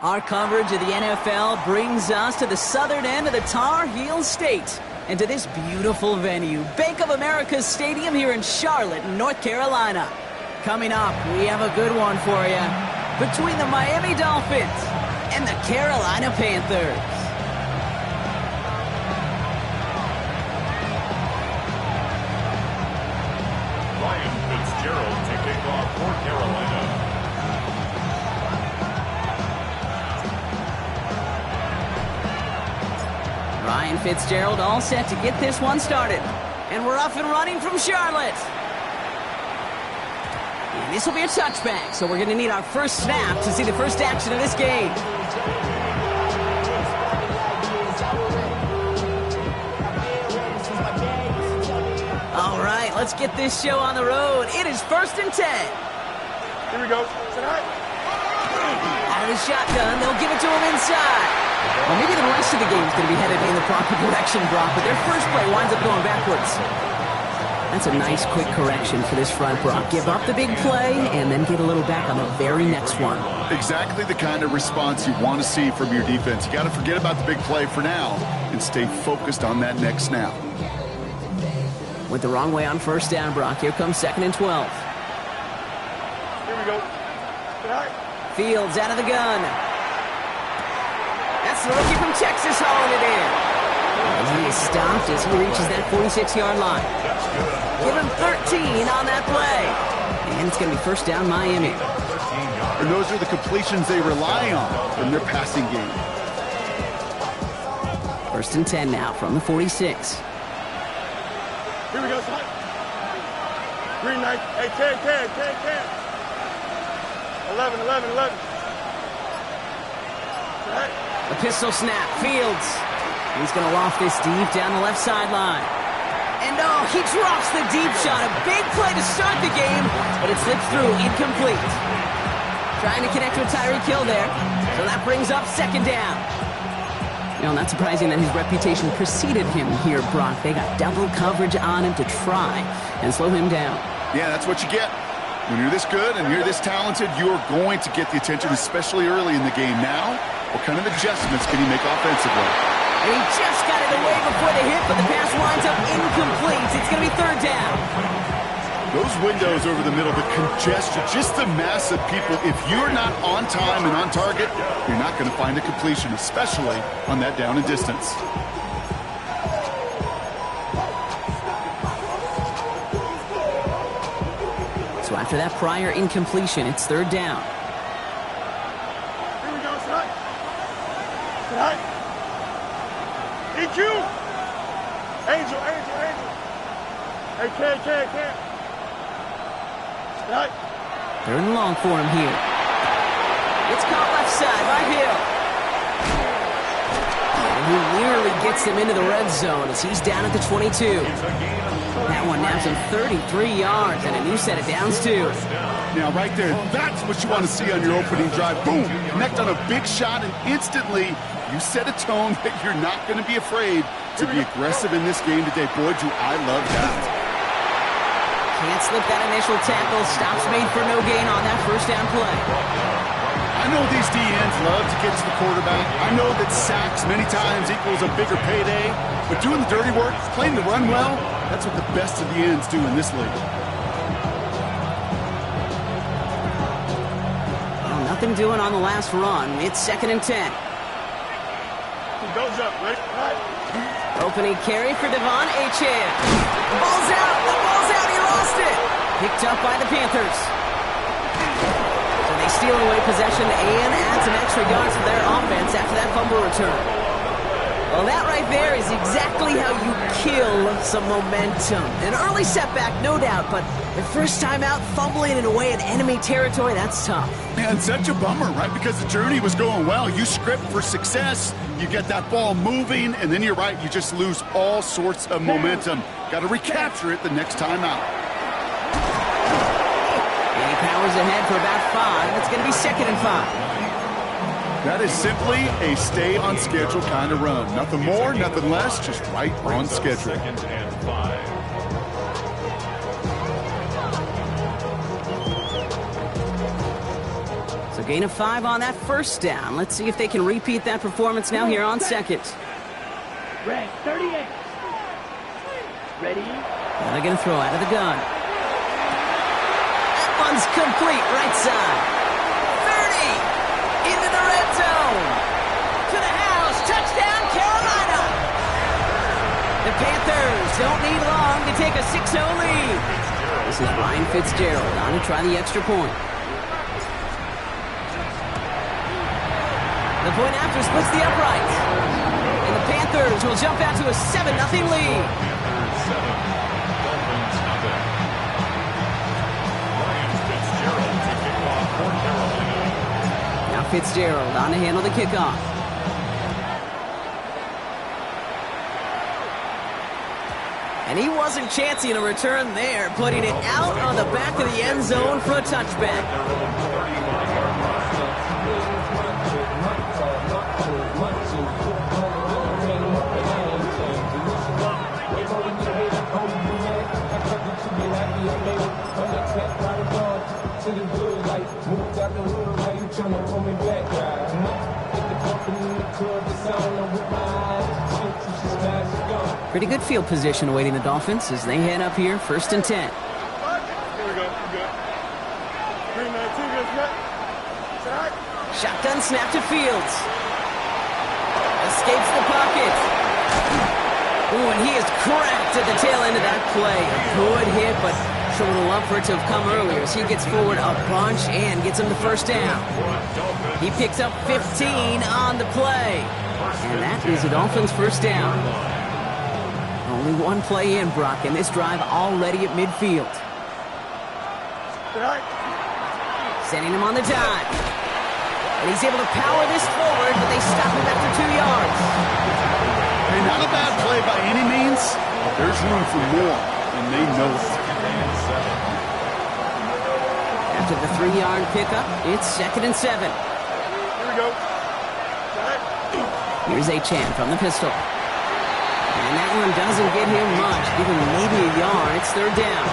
Our coverage of the NFL brings us to the southern end of the Tar Heel State and to this beautiful venue, Bank of America Stadium here in Charlotte, North Carolina. Coming up, we have a good one for you between the Miami Dolphins and the Carolina Panthers. Ryan Fitzgerald to kick off for Carolina. Ryan Fitzgerald all set to get this one started. And we're off and running from Charlotte. And this will be a touchback, so we're going to need our first snap to see the first action of this game. All right, let's get this show on the road. It is 1st and 10. Here we go. Out of the shotgun, they'll give it to him inside. Well, maybe the rest of the game is going to be headed in the proper direction, Brock, but their first play winds up going backwards. That's a nice, quick correction for this front, Brock. Give up the big play and then get a little back on the very next one. Exactly the kind of response you want to see from your defense. You got to forget about the big play for now and stay focused on that next snap. Went the wrong way on first down, Brock. Here comes 2nd and 12. Here we go. Fields out of the gun. That's the rookie from Texas hauling it in. And he is stopped as he reaches that 46-yard line. Give him 13 on that play. And it's going to be first down Miami. And those are the completions they rely on from their passing game. 1st and 10 now from the 46. Here we go, son. Green knight. Hey, 10. 11. Right. A pistol snap. Fields. He's going to loft this deep down the left sideline. And oh, he drops the deep shot. A big play to start the game, but it slips through, incomplete. Trying to connect with Tyreek Hill there. So that brings up 2nd down. You know, not surprising that his reputation preceded him here, Brock. They got double coverage on him to try and slow him down. Yeah, that's what you get. When you're this good and you're this talented, you're going to get the attention, especially early in the game. Now, what kind of adjustments can he make offensively? And he just got it away before the hit, but the pass winds up incomplete. It's going to be 3rd down. Those windows over the middle, the congestion, just the mass of people. If you're not on time and on target, you're not going to find a completion, especially on that down and distance. So after that prior incompletion, it's 3rd down. Here we go, son. Son. EQ. Angel. Hey, Ken. Son. 3rd and long for him here. It's caught left side by Hill. And he nearly gets them into the red zone as he's down at the 22. That one naps him 33 yards and a new set of downs, too. Now, right there, that's what you want to see on your opening drive. Boom! Connect on a big shot, and instantly you set a tone that you're not going to be afraid to be aggressive in this game today. Boy, do I love that. Can't slip that initial tackle. Stops made for no gain on that first down play. I know these DNs love to get to the quarterback. I know that sacks many times equals a bigger payday. But doing the dirty work, playing the run well, that's what the best of the ends do in this league. Well, nothing doing on the last run. It's 2nd and 10. Goes up, ready? Opening carry for Devon Achane. The ball's out. He lost it. Picked up by the Panthers. So they steal away possession and add some extra yards for their offense after that fumble return. Well, that right there is exactly how you kill some momentum. An early setback, no doubt, but the first time out, fumbling it away in enemy territory, that's tough. Man, such a bummer, right? Because the journey was going well. You script for success, you get that ball moving, and then you're right, you just lose all sorts of momentum. Got to recapture it the next time out. And he powers ahead for about 5. It's going to be 2nd and 5. That is simply a stay-on-schedule kind of run. Nothing more, nothing less, just right on schedule. 2nd and 5. So So gain of 5 on that first down. Let's see if they can repeat that performance now here on second. Red 38. Ready? Now they're going to throw out of the gun. That one's complete, right side. 30, into the red zone. To the house, touchdown, Carolina. The Panthers don't need long to take a 6-0 lead. This is Ryan Fitzgerald on to try the extra point. The point after splits the uprights. And the Panthers will jump out to a 7-0 lead. Dolphins nothing. Ryan Fitzgerald to kick off for Carolina. Now Fitzgerald on to handle the kickoff. And he wasn't chancing a return there, putting it out on the back of the end zone for a touchback. Pretty good field position awaiting the Dolphins as they head up here, 1st and 10. Here we go. Good. 3-19, good snap. Side. Shotgun snap to Fields. Escapes the pocket. Ooh, and he is cracked at the tail end of that play. A good hit, but sure would love for it to have come earlier as he gets forward a bunch and gets him the first down. He picks up 15 on the play. And that is the Dolphins' first down. Only one play in, Brock, and this drive already at midfield. Right. Sending him on the dive. And he's able to power this forward, but they stop him after 2 yards. Hey, not a bad play by any means. There's room for more, and they know it. After the 3-yard pickup, it's 2nd and 7. Here we go. Side. Here's Achane from the pistol. And that one doesn't get him much, giving maybe a yard. It's 3rd down.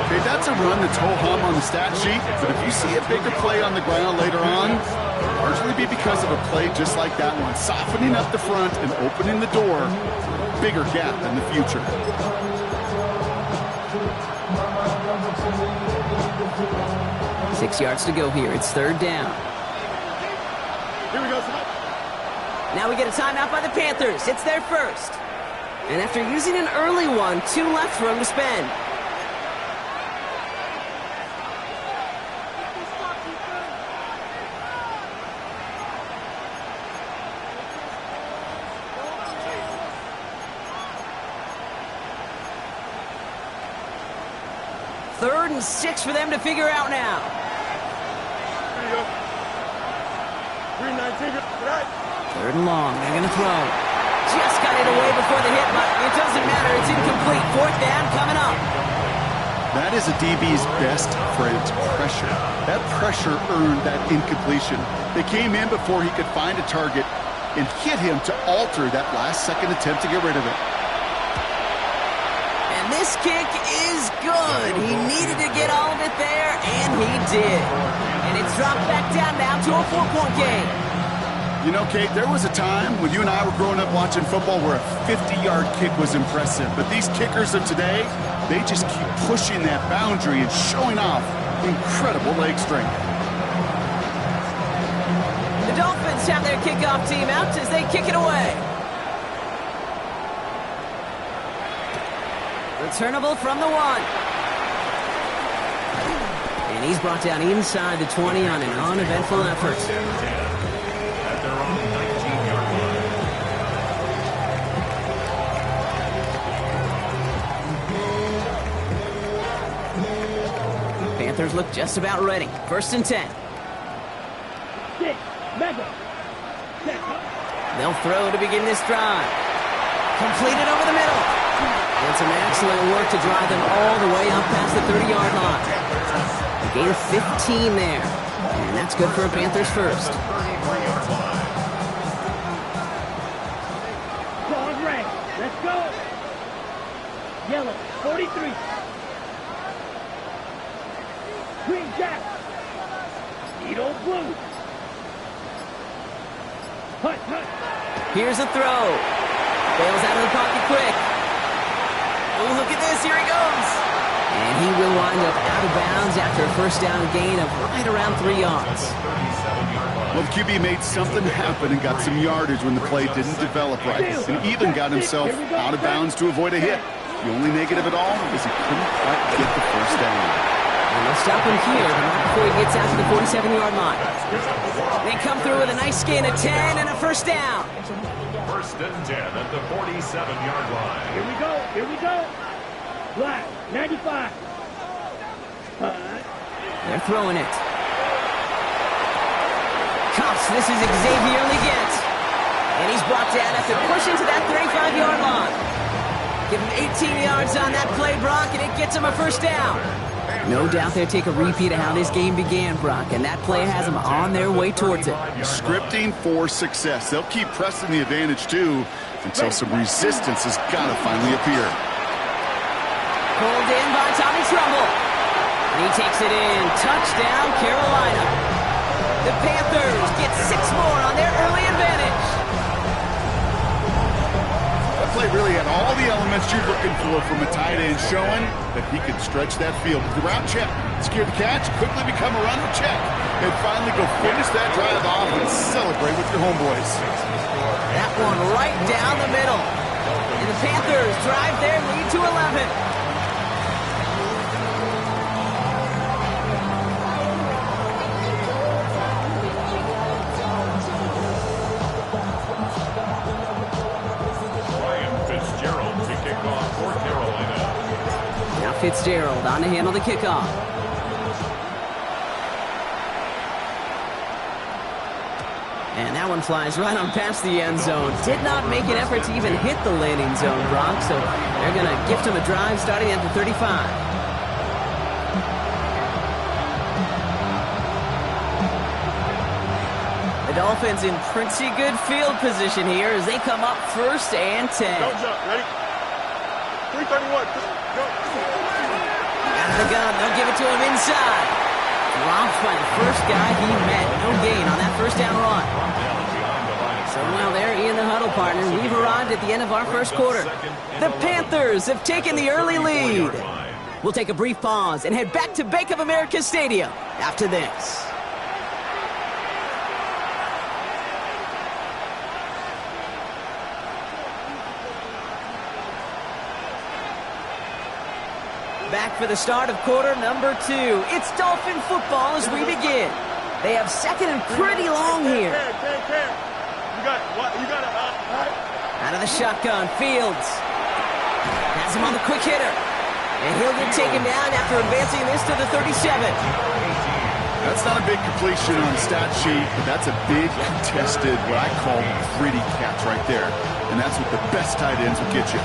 Okay, that's a run that's ho-hum on the stat sheet, but if you see a bigger play on the ground later on, it'll largely be because of a play just like that one, softening up the front and opening the door, bigger gap in the future. Six yards to go here. It's 3rd down. Here we go, side. Now we get a timeout by the Panthers. It's their first. And after using an early one, 2 left for him to spend. Third and 6 for them to figure out now. Here we go. 3-19, good. Right. 3rd and long. They're going to throw. Just got it away before the hit, but it doesn't matter. It's incomplete. 4th down coming up. That is a DB's best friend, pressure. That pressure earned that incompletion. They came in before he could find a target and hit him to alter that last-second attempt to get rid of it. And this kick is good. He needed to get all of it there, and he did. And it's dropped back down now to a 4-point game. You know, Kate, there was a time when you and I were growing up watching football where a 50-yard kick was impressive. But these kickers of today, they just keep pushing that boundary and showing off incredible leg strength. The Dolphins have their kickoff team out as they kick it away. Returnable from the 1. And he's brought down inside the 20 on an uneventful effort. At their own 19-yard line. Panthers look just about ready. 1st and 10. 6. Mega. They'll throw to begin this drive. Completed over the middle. And some excellent work to drive them all the way up past the 30-yard line. A gain of 15 there. And that's good for a Panthers first. Dog red. Let's go. Yellow. 43. Green jack. Edo Blue. Hut, hut. Here's a throw. Bails out of the pocket quick. Oh, look at this. Here he goes. And he will wind up out of bounds after a first down gain of right around 3 yards. Well, the QB made something happen and got some yardage when the play didn't develop right. And even got himself out of bounds to avoid a hit. The only negative at all is he couldn't quite get the first down. And they'll stop him here, but not before he gets out to the 47-yard line. They come through with a nice gain of 10 and a first down. First and 10 at the 47-yard line. Here we go. Here we go. Black, 95. They're throwing it. Cuffs, this is Xavier Leggett. And he's brought down after pushing to that 35-yard line. Give him 18 yards on that play, Brock, and it gets him a first down. No doubt they'll take a repeat of how this game began, Brock, and that play has them on their way towards it. Scripting for success. They'll keep pressing the advantage, too, until some resistance has got to finally appear. Pulled in by Tommy Trumbull. And he takes it in. Touchdown, Carolina. The Panthers get 6 more on their early advantage. That play really had all the elements you're looking for from a tight end, showing that he could stretch that field. The route check, secure the catch, quickly become a runner check, and finally go finish that drive off and celebrate with your homeboys. That one right down the middle. And the Panthers drive their lead to 11. Fitzgerald on to handle the kickoff. And that one flies right on past the end zone. Did not make an effort to even hit the landing zone, Brock, so they're going to gift him a drive starting at the 35. The Dolphins in pretty good field position here as they come up first and 10. Don't jump. Ready? 331. Go. Out of the gun, they'll give it to him inside. Dropped by the first guy he met. No gain on that first down run. So while they're in the huddle, partner, we've arrived at the end of our first quarter. The Panthers have taken the early lead. We'll take a brief pause and head back to Bank of America Stadium after this. Back for the start of quarter number 2. It's Dolphin football as we begin. They have second and pretty long here. You got it. Out of the shotgun, Fields. Has him on the quick hitter. And he'll get taken down after advancing this to the 37. That's not a big completion on the stat sheet, but that's a big contested, what I call gritty catch right there. And that's what the best tight ends will get you.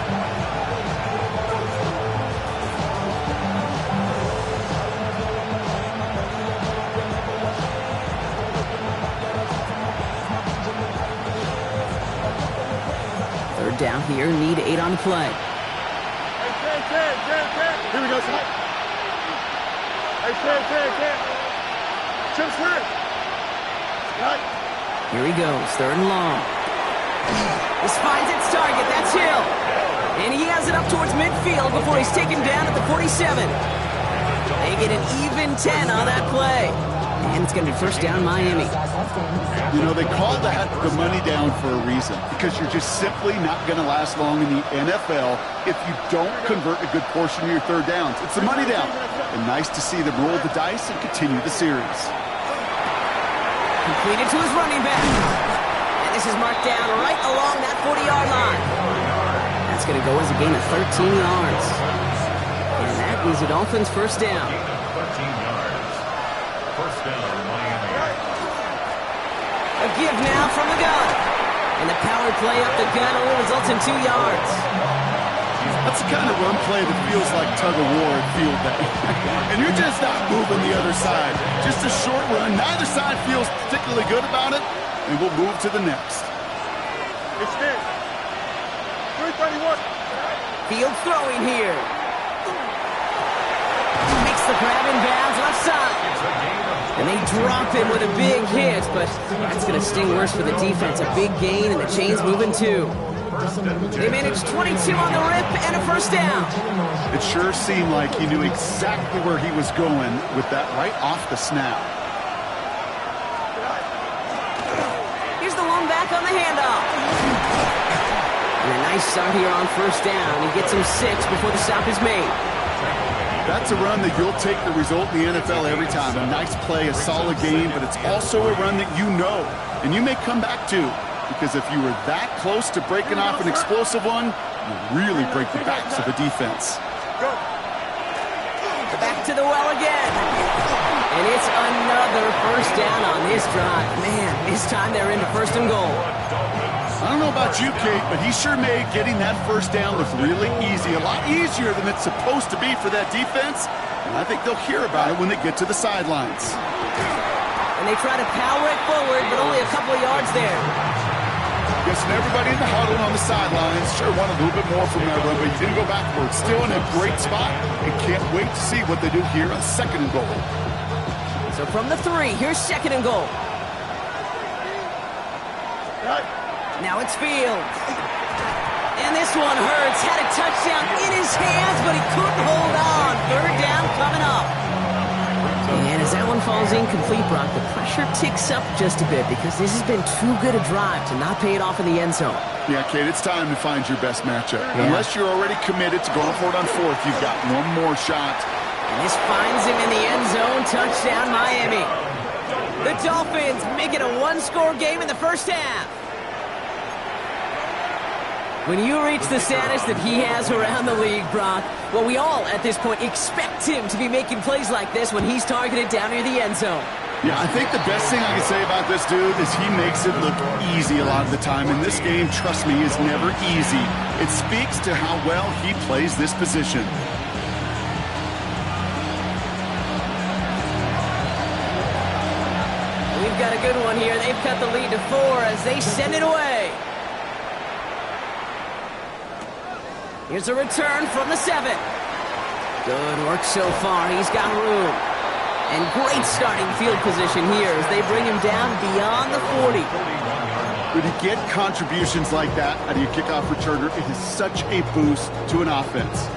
Down here, need 8 on the play. Hey, 10. Here we go, son. Hey, 10. Chip Smith. Right. Here he goes, 3rd and long. This finds its target, that's Hill. And he has it up towards midfield before he's taken down at the 47. They get an even 10 on that play. And it's going to be first down Miami. You know, they call that the money down for a reason, because you're just simply not going to last long in the NFL if you don't convert a good portion of your third downs. It's the money down. And nice to see them roll the dice and continue the series. Completed to his running back. And this is marked down right along that 40-yard line. That's going to go as a gain of 13 yards. And that is the Dolphins' first down. 13 yards. First down, Miami. A give now from the gun. And the power play up the gun only results in 2 yards. That's the kind of run play that feels like tug-of-war at field day. And you're just not moving the other side. Just a short run. Neither side feels particularly good about it. And we'll move to the next. It's in. 331. Field throwing here. Makes the grab in bounds left side. And they drop him with a big hit, but that's going to sting worse for the defense. A big gain, and the chain's moving too. They managed 22 on the rip and a first down. It sure seemed like he knew exactly where he was going with that right off the snap. Here's the lone back on the handoff. And a nice start here on first down. He gets him 6 before the stop is made. That's a run that you'll take the result in the NFL every time. A nice play, a solid game, but it's also a run that you know and you may come back to. Because if you were that close to breaking off an explosive one, you really break the backs of the defense. Back to the well again. And it's another first down on this drive. Man, this time they're into first and goal. I don't know about you, Kate, but he sure made getting that first down look really easy. A lot easier than it's supposed to be for that defense. And I think they'll hear about it when they get to the sidelines. And they try to power it forward, but only a couple of yards there. Guessing everybody in the huddle on the sidelines sure wanted a little bit more from that run, but he didn't go backwards. Still in a great spot and can't wait to see what they do here on second and goal. So from the 3, here's second and goal. Now it's Fields. And this one hurts. Had a touchdown in his hands, but he couldn't hold on. Third down coming up. And as that one falls incomplete, Brock, the pressure ticks up just a bit because this has been too good a drive to not pay it off in the end zone. Yeah, Kate, it's time to find your best matchup. Yeah. Unless you're already committed to going for it on fourth, you've got one more shot. And this finds him in the end zone. Touchdown, Miami. The Dolphins make it a one-score game in the first half. When you reach the status that he has around the league, Brock, well, we all, at this point, expect him to be making plays like this when he's targeted down near the end zone. Yeah, I think the best thing I can say about this dude is he makes it look easy a lot of the time. And this game, trust me, is never easy. It speaks to how well he plays this position. We've got a good one here. They've cut the lead to 4 as they send it away. Here's a return from the 7. Good work so far. He's got room. And great starting field position here as they bring him down beyond the 40. When you get contributions like that out of your kickoff returner, it is such a boost to an offense.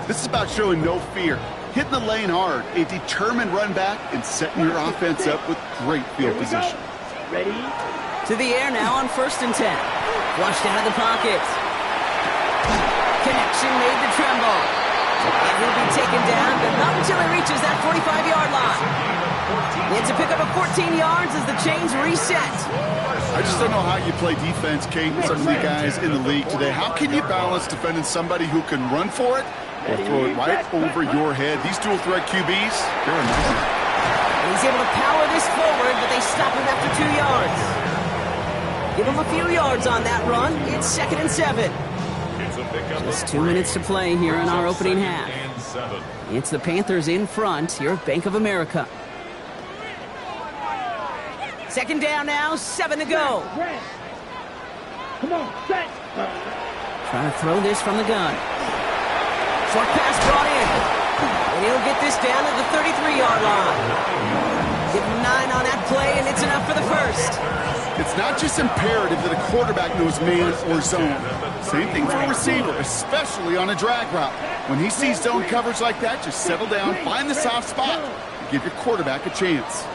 This is about showing no fear, hitting the lane hard, a determined run back, and setting your offense up with great field position. Ready? To the air now on 1st and 10. Flushed out of the pocket. Connection made to Tremble. And he'll be taken down, but not until he reaches that 45-yard line. It's a pickup of 14 yards as the chains reset. I just don't know how you play defense, Kate, and some of the guys in the league today. How can you balance defending somebody who can run for it or throw it right over your head? These dual-threat QBs, they're amazing. And he's able to power this forward, but they stop him after 2 yards. Give him a few yards on that run. It's 2nd and 7. Just 2 minutes to play here in our opening half. It's the Panthers in front here at Bank of America. 2nd down now, 7 to go. Come on, set. Trying to throw this from the gun. Short pass brought in. And he'll get this down at the 33-yard line. Give him 9 on that play, and it's enough for the first. It's not just imperative that a quarterback knows man or zone. Same thing for a receiver, especially on a drag route. When he sees zone coverage like that, just settle down, find the soft spot, and give your quarterback a chance.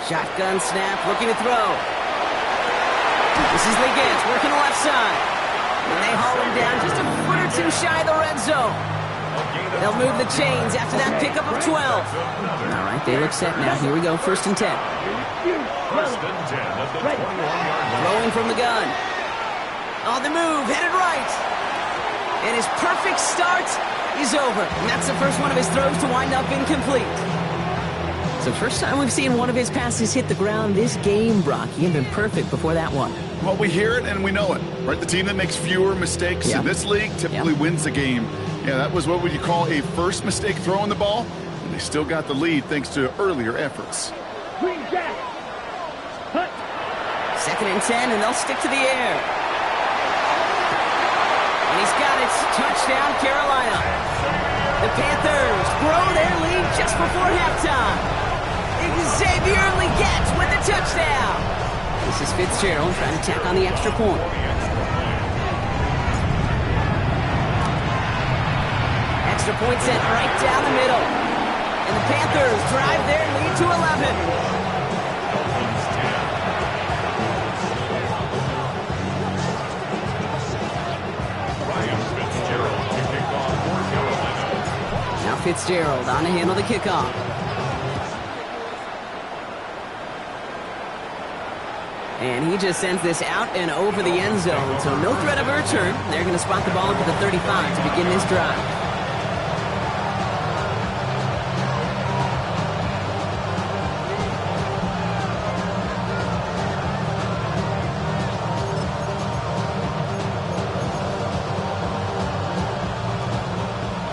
Shotgun snap, looking to throw. This is Liggins working the left side. And they haul him down just a foot or 2 shy of the red zone. They'll move the chains after that pickup of 12. All right, they look set now. Here we go, 1st and 10. 1st and 10 at the 21-yard line. Throwing from the gun. On the move, headed right. And his perfect start is over. And that's the first one of his throws to wind up incomplete. So first time we've seen one of his passes hit the ground this game, Brock. He had been perfect before that one. Well, we hear it and we know it, right? The team that makes fewer mistakes in this league typically wins the game. Yeah, that was what would you call a first mistake throwing the ball, and they still got the lead thanks to earlier efforts. 2nd and 10, and they'll stick to the air. And he's got it. Touchdown, Carolina. The The Panthers grow their lead just before halftime. Xavier Legette with the touchdown. This is Fitzgerald trying to tack on the extra point. Extra point sent right down the middle. And the Panthers drive their lead to 11. Fitzgerald to kick off for Carolina. Now Fitzgerald on to handle the kickoff. And he just sends this out and over the end zone, so no threat of a return. They're going to spot the ball up at the 35 to begin this drive.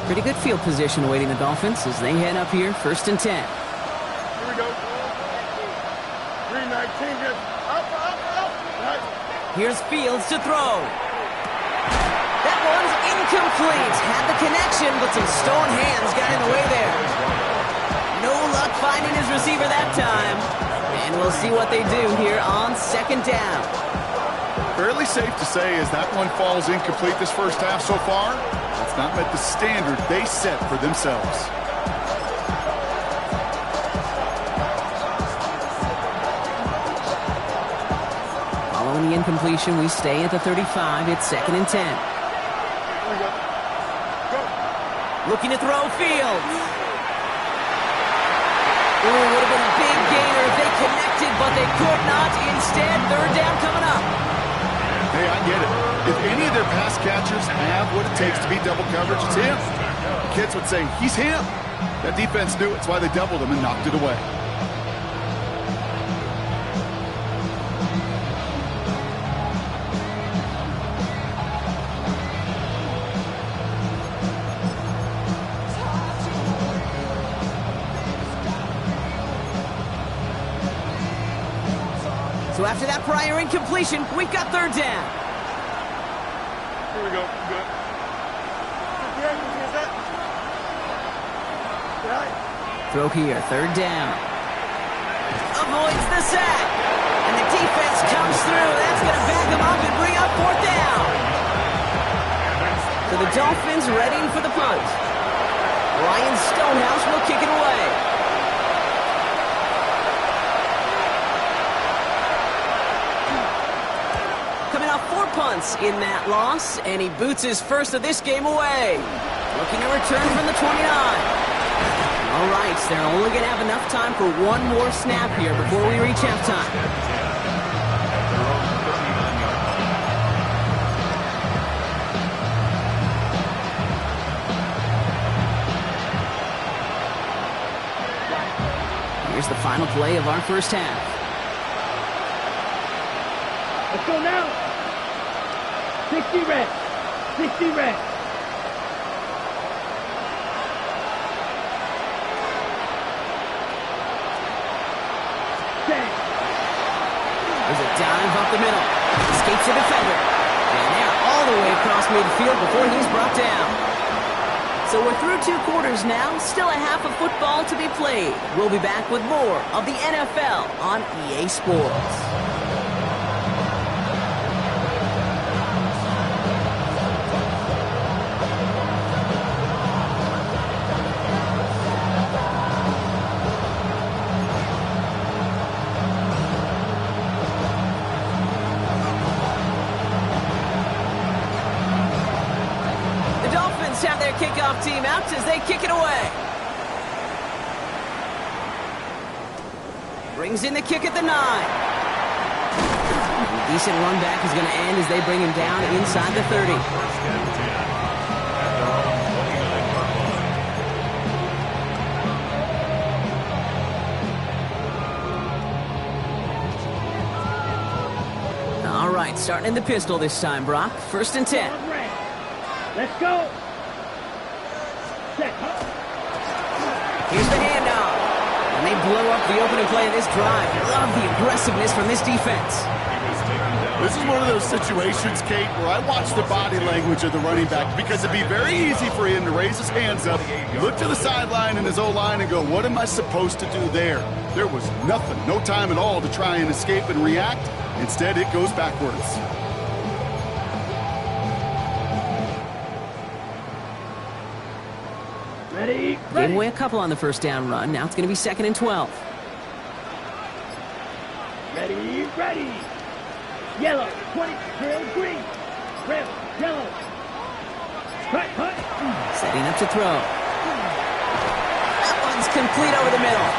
Pretty good field position awaiting the Dolphins as they head up here, 1st and 10. Here we go. 319, just up. Here's Fields to throw. That one's incomplete. Had the connection, but some stone hands got in the way there. No luck finding his receiver that time. And we'll see what they do here on 2nd down. Fairly safe to say as that one falls incomplete this first half so far, it's not met the standard they set for themselves. Following the incompletion, we stay at the 35. It's 2nd and 10. Here we go. Go. Looking to throw Fields. Ooh, would have been a big gainer if they connected, but they could not. Instead, 3rd down coming up. Hey, I get it. If any of their pass catchers have what it takes to beat double coverage, it's him. Kids would say, he's him. That defense knew it's why they doubled him and knocked it away. So after that prior incompletion, we've got 3rd down. Here we go. Good. Throw here, 3rd down. Avoids the sack. And the defense comes through. That's going to back him up and bring up 4th down. So the Dolphins readying for the punt. Ryan Stonehouse will kick it away. Coming off 4 punts in that loss, and he boots his first of this game away. Looking to return from the 29. All right, so they're only going to have enough time for one more snap here before we reach halftime. Here's the final play of our first half. Let's go now. 60 reps. 60 reps. There's a dive up the middle. Escapes the defender. And they're all the way across midfield before he's brought down. So we're through 2 quarters now. Still a half of football to be played. We'll be back with more of the NFL on EA Sports. Have their kickoff team out as they kick it away. Brings in the kick at the 9. A decent run back is going to end as they bring him down inside the 30. All right, starting in the pistol this time, Brock. 1st and 10. Let's go. Here's the handoff. And they blow up the opening play of this drive. Love the aggressiveness from this defense. He was taken down This is one of those situations, Kate, where I watch the body language of the running back because it'd be very easy for him to raise his hands up, look to the sideline in his O-line and go, what am I supposed to do there? There was nothing, no time at all to try and escape and react. Instead, it goes backwards. Ready? Gave away a couple on the first down run. Now it's going to be 2nd and 12. Ready? Ready. Yellow, 20, trail green. Red, yellow. Cut, cut. Setting up to throw. That one's complete over the middle.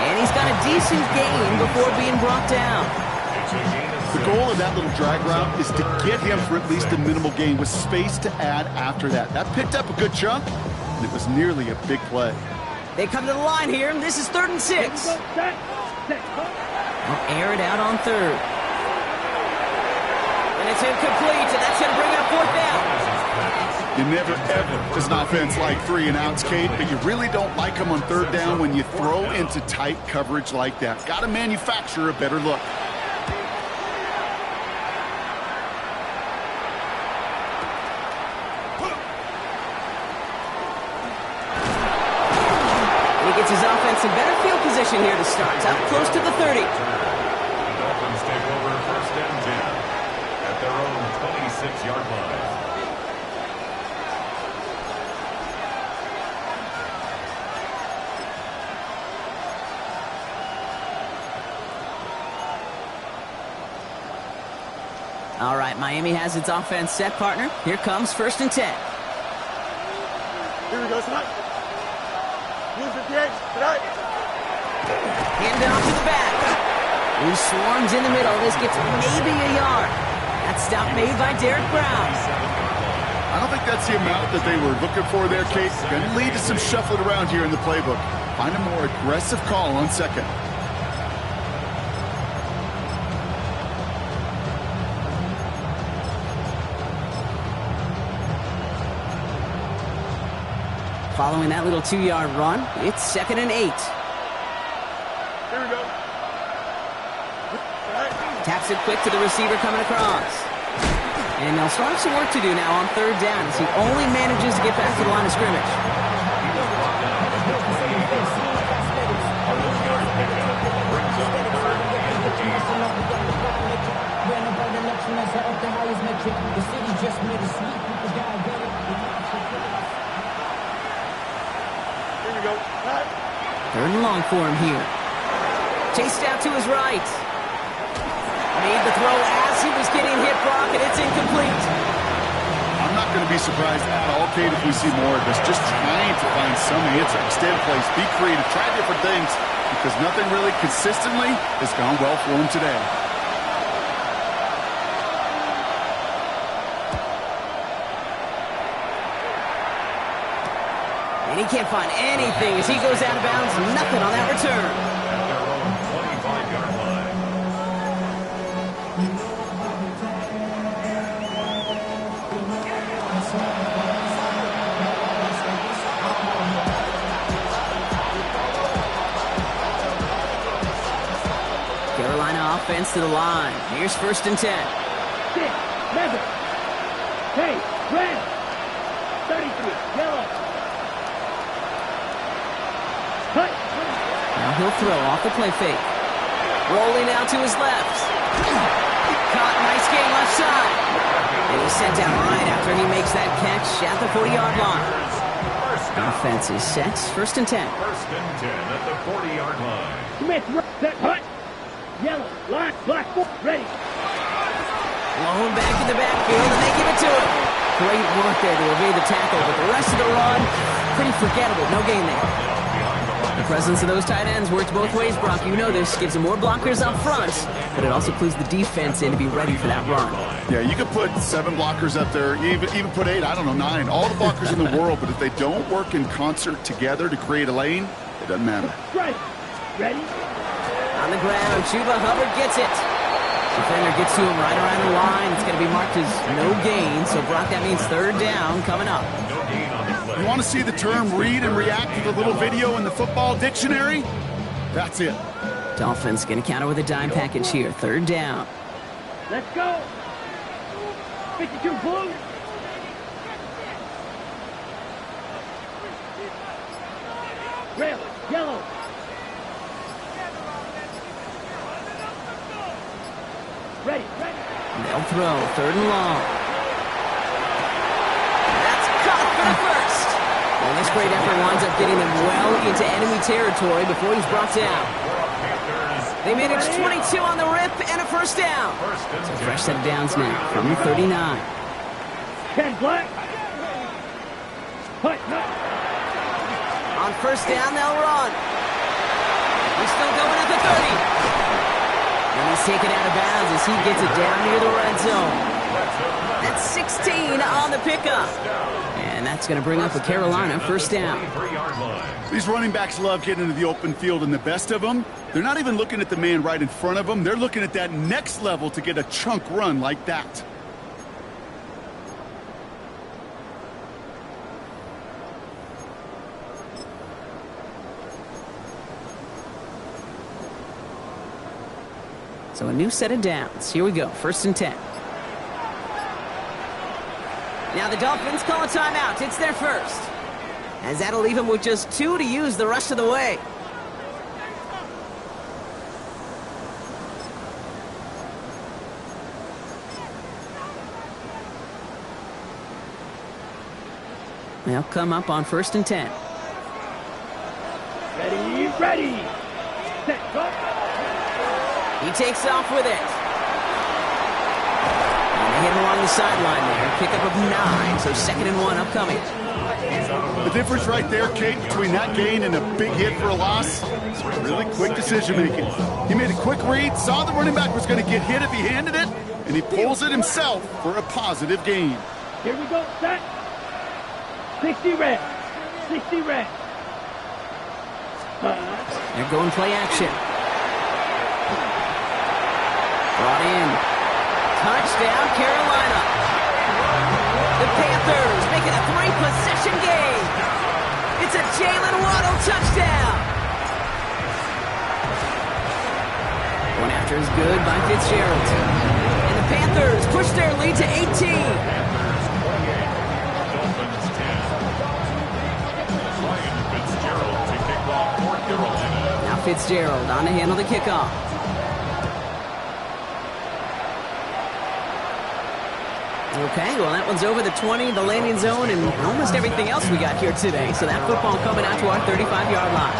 And he's got a decent gain before being brought down. The goal of that little drag route is to get him for at least a minimal gain with space to add after that. That picked up a good chunk, and it was nearly a big play. They come to the line here, and this is 3rd and 6. Set, set, cut. They'll air it out on 3rd. And it's incomplete, and that's going to bring up 4th down. You never, ever, as an offense, like 3 and outs, Kate, but you really don't like them on 3rd down when you throw into tight coverage like that. Got to manufacture a better look. He gets his offense in better field position here to start. It's out close to the 30. The Dolphins take over 1st and 10 at their own 26-yard line. All right, Miami has its offense set, partner. Here comes 1st and 10. Here we go, tonight. Use the edge, tonight. Handed off to the back. He swarms in the middle. This gets maybe a yard. That stop made by Derek Brown. I don't think that's the amount that they were looking for there, Kate. Going to lead to some shuffling around here in the playbook. Find a more aggressive call on 2nd. Following that little 2-yard run, it's 2nd and 8. Here we go. Taps it quick to the receiver coming across. And they'll start some work to do now on 3rd down as he only manages to get back to the line of scrimmage. Here we go. 3rd and long for him here. Chased out to his right. Made the throw as he was getting hit, Brock, and it's incomplete. I'm not going to be surprised at all, Kate, if we see more of this. Just trying to find some answer. Extend plays, be creative, try different things, because nothing really consistently has gone well for him today. And he can't find anything as he goes out of bounds. Nothing on that return. At their own 25-yard line. Carolina offense to the line. Here's 1st and 10. 6, 7. Hey, red. 33, yellow. Cut. Now he'll throw off the play fake. Rolling out to his left. Caught, nice game left side. And he's sent down right after he makes that catch at the 40-yard line. Offense is set. 1st and 10. 1st and 10 at the 40-yard line. Smith, set, cut. Yellow, line, black, ready. Blown back in the backfield, and they give it to him. Great work there to evade the tackle, but the rest of the run, pretty forgettable. No gain there. The presence of those tight ends works both ways, Brock. You know this. Gives them more blockers up front, but it also clues the defense in to be ready for that run. Yeah, you could put 7 blockers up there, even put 8, I don't know, 9. All the blockers in the world, but if they don't work in concert together to create a lane, it doesn't matter. Right. Ready? On the ground, Chuba Hubbard gets it. Defender gets to him right around the line. It's going to be marked as no gain, so Brock, that means 3rd down coming up. No gain on the play. You want to see the term read and react to the little video in the football dictionary? That's it. Dolphins going to counter with a dime package here. 3rd down. Let's go. 52 blue. Red, yellow. Ready. They'll throw, 3rd and long. That's caught for the first. Well, this great effort winds up getting them well into enemy territory before he's brought down. They managed 22 on the rip and a first down. So fresh set of downs now from the 39. 10 black. Hut. On first down, they'll run. He's still going at the 30. And he's taken out of bounds as he gets it down near the red zone. That's 16 on the pickup. And that's going to bring up a Carolina first down. These running backs love getting into the open field, and the best of them, they're not even looking at the man right in front of them. They're looking at that next level to get a chunk run like that. So a new set of downs. Here we go, 1st and 10. Now the Dolphins call a timeout. It's their first. As that'll leave them with just 2 to use the rest of the way. They'll come up on 1st and 10. Ready. Set, go. He takes off with it. And they hit him along the sideline there. Pickup of 9, so 2nd and 1 upcoming. The difference right there, Kate, between that gain and a big hit for a loss, really quick decision-making. He made a quick read, saw the running back was going to get hit if he handed it, and he pulls it himself for a positive gain. Here we go, set. 60 red. They're going play action. Brought in. Touchdown, Carolina. The Panthers making a 3-possession game. It's a Jalen Waddle touchdown. One after is good by Fitzgerald. And the Panthers push their lead to 18. Now Fitzgerald on to handle the kickoff. Okay, well, that one's over the 20, the landing zone, and almost everything else we got here today. So that football coming out to our 35-yard line.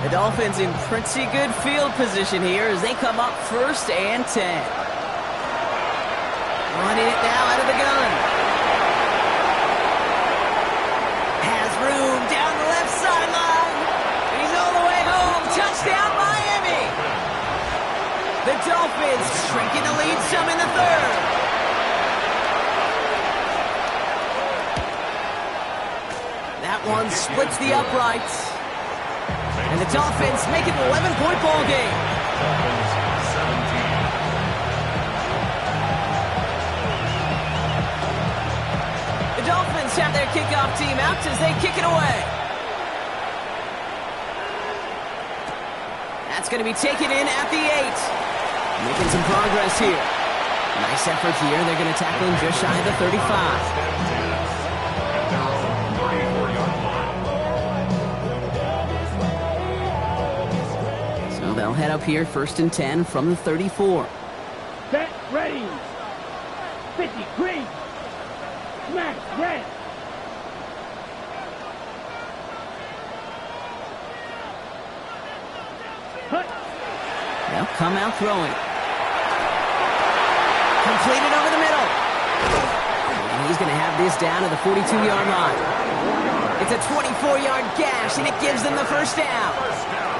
The Dolphins in pretty good field position here as they come up 1st and 10. Running it now out of the gun. Has room down the left sideline. He's all the way home. Touchdown, Miami. The Dolphins shrinking the lead some in the 3rd. That one splits the uprights. And the Dolphins make it an 11-point ball game. The Dolphins have their kickoff team out as they kick it away. That's going to be taken in at the 8. Making some progress here. Nice effort here. They're going to tackle him just shy of the 35. They'll head up here 1st and 10 from the 34. Set, ready. 50, green. Smash, red. Hut. They'll come out throwing. Completed over the middle. And he's going to have this down to the 42-yard line. It's a 24-yard gash, and it gives them the first down.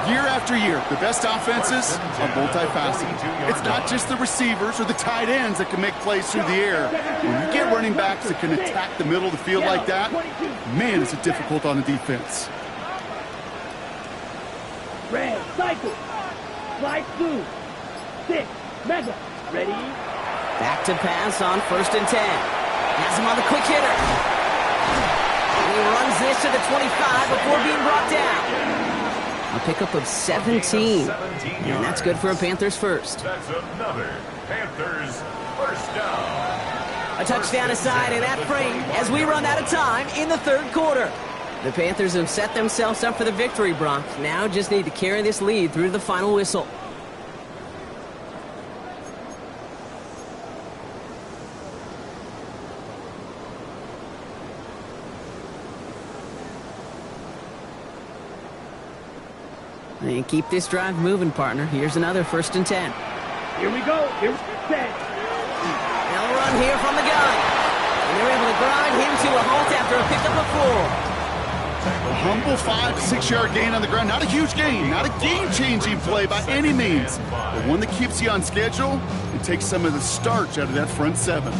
Year after year, the best offenses are multifaceted. It's not just the receivers or the tight ends that can make plays through the air. When you get running backs that can attack the middle of the field like that, man, is it difficult on the defense. Red, cycle. Slide through. 6, Mega. Ready? Back to pass on 1st and 10. Has him on the quick hitter. And he runs this to the 25 before being brought down. A pickup of 17. And that's good for a Panthers first. That's another Panthers first down. A touchdown aside in that frame as we run out of time in the 3rd quarter. The Panthers have set themselves up for the victory, Brock. Now just need to carry this lead through to the final whistle. And keep this drive moving, partner. Here's another 1st and 10. Here we go. Here's 10. They'll run here from the gun. And they're able to grind him to a halt after a pickup of 4. A humble 5 to 6 yard gain on the ground. Not a huge gain, not a game-changing play by any means, but one that keeps you on schedule and takes some of the starch out of that front 7.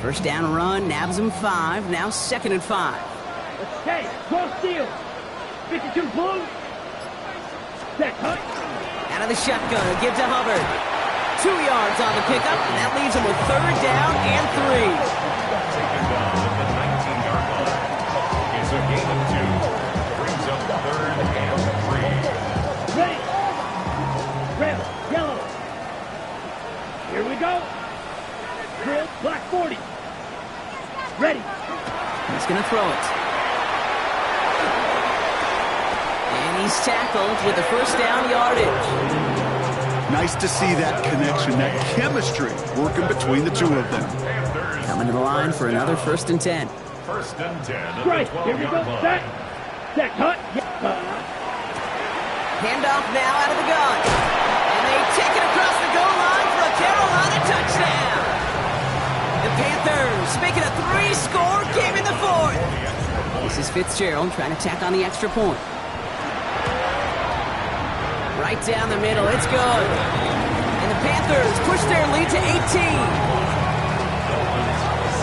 First down run, nabs him 5, now 2nd and 5. Okay, cross steal. 52 blue. Set, cut. Out of the shotgun, give to Hubbard. 2 yards on the pickup, and that leaves him with 3rd down and 3. Taken down at the 19-yard line. It's a gain of 2. Brings up 3rd and 3. Ready. Red, yellow. Here we go. Drill, black 40. Ready. He's going to throw it. And he's tackled with the 1st down yardage. Nice to see that connection, that chemistry working between the 2 of them. Coming to the line for another 1st and 10. 1st and 10 at Right, the here we go. 12-yard line. Set, cut. Handoff now out of the gun. And they take it across the goal line for a Carolina touchdown. The Panthers making a 3-score game in the 4th. This is Fitzgerald trying to tack on the extra point. Right down the middle, it's good. And the Panthers push their lead to 18.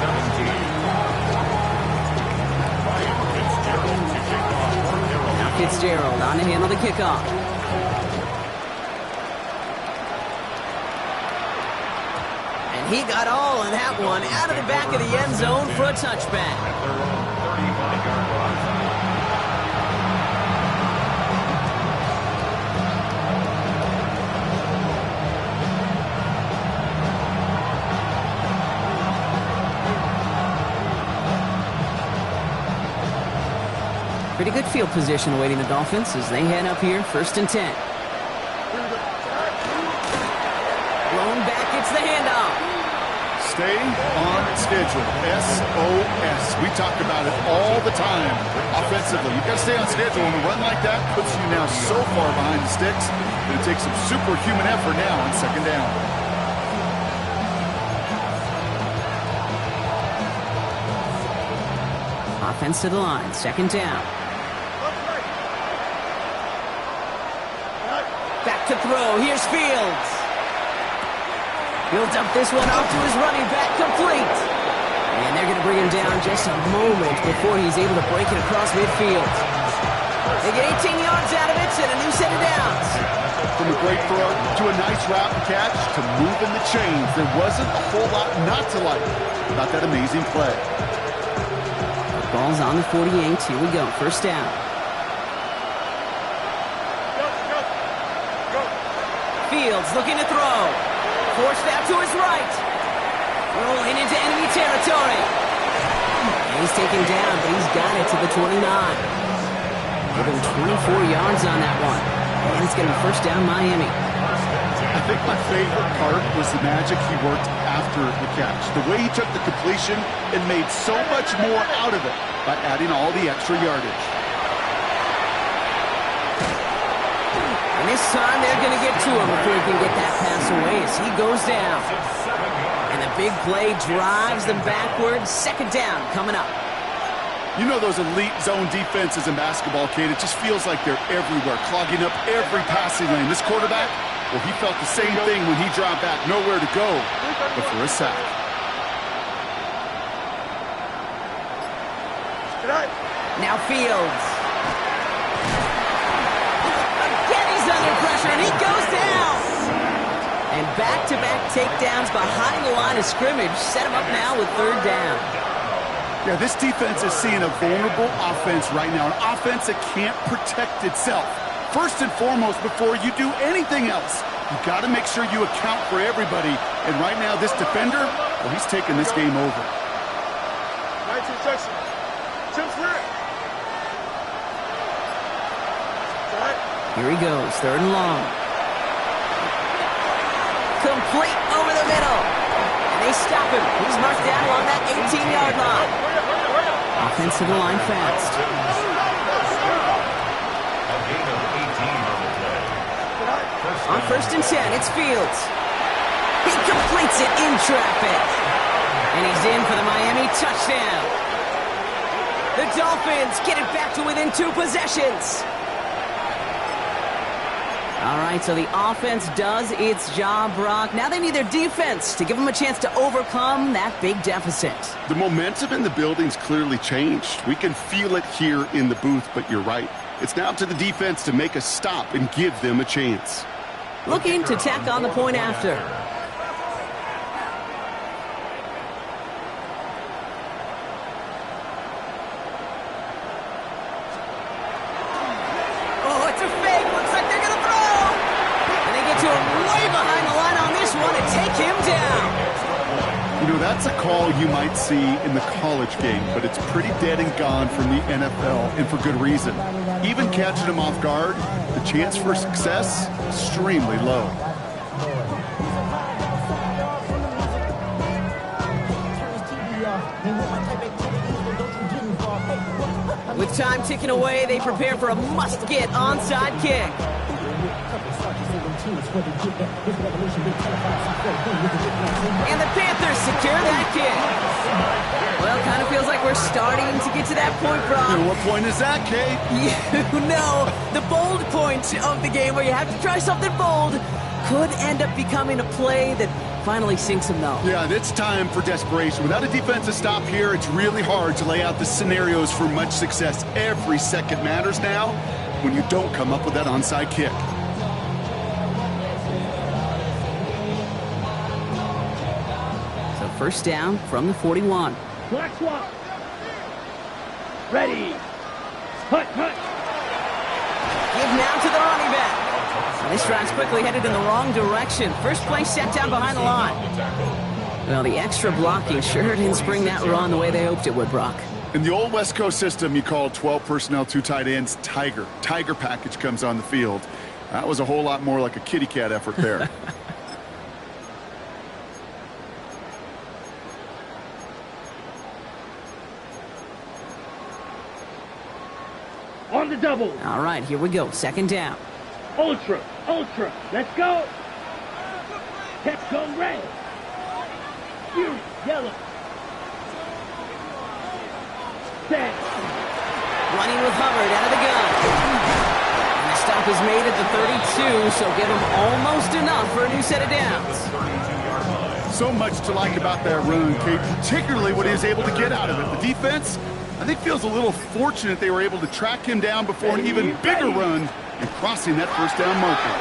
17. Now Fitzgerald on to handle the kickoff. He got all of that one out of the back of the end zone for a touchback. Pretty good field position awaiting the Dolphins as they head up here, 1st and 10. Blown back, it's the handoff. Stay on schedule. SOS. We talk about it all the time. Offensively, you've got to stay on schedule. And a run like that puts you now so far behind the sticks. It takes some superhuman effort now on 2nd down. Offense to the line, 2nd down. Back to throw. Here's Fields. He'll dump this one off to his running back, complete. And they're going to bring him down just a moment before he's able to break it across midfield. They get 18 yards out of it and a new set of downs. From a great throw to a nice route and catch to moving the chains, there wasn't a whole lot not to like about that amazing play. Ball's on the 48. Here we go. 1st down. Fields looking to throw. Forced out to his right. Rolling into enemy territory. And he's taken down, but he's got it to the 29. Give him 24 yards on that one. And it's going to be 1st down Miami. I think my favorite part was the magic he worked after the catch. The way he took the completion and made so much more out of it by adding all the extra yardage. And this time they're going to get to him before he can get that pass away as he goes down. And the big play drives them backwards. 2nd down coming up. You know those elite zone defenses in basketball, Kate, it just feels like they're everywhere, clogging up every passing lane. This quarterback, well, he felt the same thing when he dropped back, nowhere to go but for a sack. Now Fields. Again, he's under pressure, and he goes down. And back-to-back takedowns behind the line of scrimmage set him up now with third down. Yeah, this defense is seeing a vulnerable offense right now, an offense that can't protect itself. First and foremost, before you do anything else, you got to make sure you account for everybody. And right now, this defender, well, he's taking this game over. 19 section. Chip's lit. Here he goes, third and long. Complete over the middle. And they stop him. He's marked down along that 18-yard line. Offensive line fast. A gain of 18 on the play. On first and 10, it's Fields. He completes it in traffic. And he's in for the Miami touchdown. The Dolphins get it back to within 2 possessions. All right, so the offense does its job, Brock. Now they need their defense to give them a chance to overcome that big deficit. The momentum in the building's clearly changed. We can feel it here in the booth, but you're right. It's now to the defense to make a stop and give them a chance. Looking to tack on the point after. Oh, it's a fake. Looks like they're going to throw. And they get to him way behind the line on this one and take him down. You know, that's a call you might see in the college game, but it's pretty dead and gone from the NFL, and for good reason. Even catching him off guard, the chance for success, extremely low. With time ticking away, they prepare for a must-get onside kick. And the Panthers secure that kick. Well, kind of feels like we're starting to get to that point, Brock. And what point is that, Kate? You know, the bold point of the game where you have to try something bold could end up becoming a play that finally sinks him, though. Yeah, it's time for desperation. Without a defensive stop here, it's really hard to lay out the scenarios for much success. Every second matters now when you don't come up with that onside kick. So first down from the 41. Black swap. Ready. Hut. Give now to the running back. And this drive's quickly headed in the wrong direction. First play set down behind the line. Well, the extra blocking sure didn't spring that run the way they hoped it would, Brock. In the old West Coast system, you called 12 personnel, 2 tight ends, Tiger. Tiger package comes on the field. That was a whole lot more like a kitty cat effort there. On the double. All right, here we go. Second down. Ultra. Let's go. Let's go red. Fury, yellow. Set. Running with Hubbard out of the gun. And the stop is made at the 32, so give him almost enough for a new set of downs. So much to like about that run, Kate, particularly what he was able to get out of it. The defense, I think, feels a little fortunate they were able to track him down before an even bigger run and crossing that first down marker.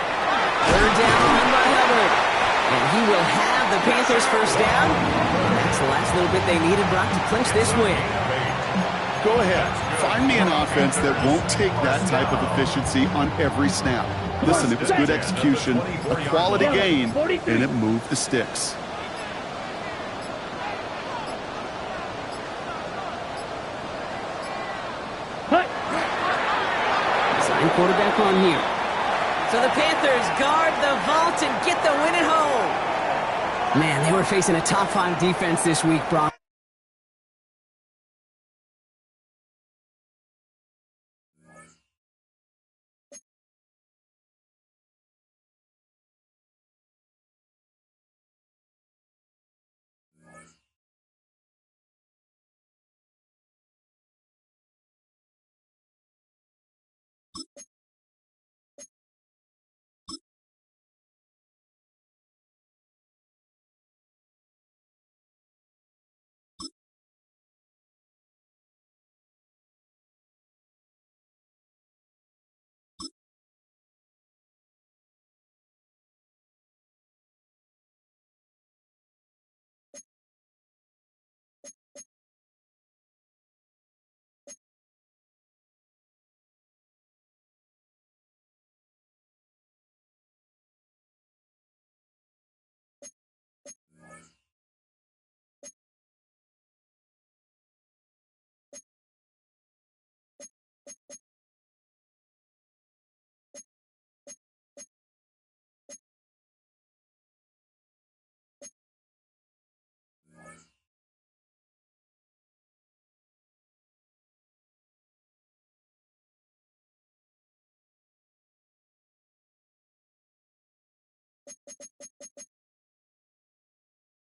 Third down run by Hubbard. And he will have the Panthers first down. And that's the last little bit they needed, Brock, to clinch this win. Go ahead. Find me an offense that won't take that type of efficiency on every snap. Listen, it was good execution, a quality game, and it moved the sticks. Sign quarterback on here. So the Panthers guard the vault and get the win at home. Man, they were facing a top 5 defense this week, Brock.